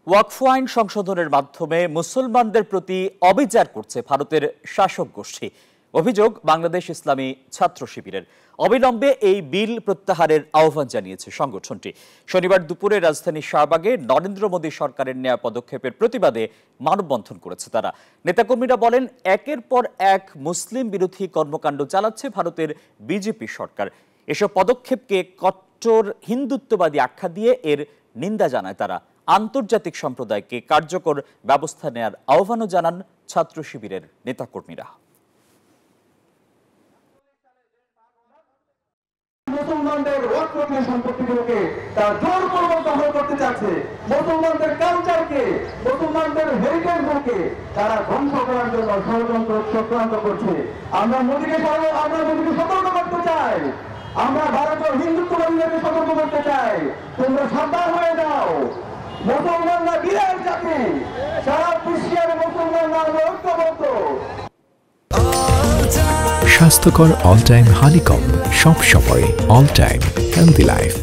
ওয়াকফ আইন সংশোধনের মাধ্যমে মুসলমানদের প্রতি অবিচার করছে ভারতের শাসক গোষ্ঠী। অভিযোগ বাংলাদেশ ইসলামী ছাত্র শিবিরের। অবিলম্বে এই বিল প্রত্যাহারের আহ্বান জানিয়েছে সংগঠনটি। শনিবার দুপুরে রাজধানী শাহবাগে নরেন্দ্র মোদী সরকারের নেওয়া পদক্ষেপের প্রতিবাদে মানববন্ধন করেছে তারা। নেতাকর্মীরা বলেন, একের পর এক মুসলিম বিরোধী কর্মকাণ্ড চালাচ্ছে ভারতের বিজেপি সরকার। এসব পদক্ষেপকে কট্টর হিন্দুত্ববাদী আখ্যা দিয়ে এর নিন্দা জানায় তারা। আন্তর্জাতিক সম্প্রদায়কে কার্যকর ব্যবস্থা নেয়ার আহ্বানও জানান ছাত্র শিবিরের নেতাকর্মীরা। মুসলমানদের ওয়াকফ সম্পত্তিগুলোকে তারা জোরপূর্বক দখল করতে চাচ্ছে। মুসলমানদের কালচারকে, মুসলমানদের হেরিটেজগুলোকে তারা ধ্বংস করার জন্য ষড়যন্ত্র চক্রান্ত করছে। আমরা মোদীকে সতর্ক করতে চাই। আমরা ভারতীয় হিন্দুত্ববাদীদেরকে সতর্ক করতে চাই, তোমরা সাবধান হয়ে যাও। মুসলমানরা বিরাট জাতি, সারা বিশ্বের মুসলমানরা ঐক্যবদ্ধ। স্বাস্থ্যকর অল টাইম হানিকম, সব সময় অল টাইম হেলদি লাইফ।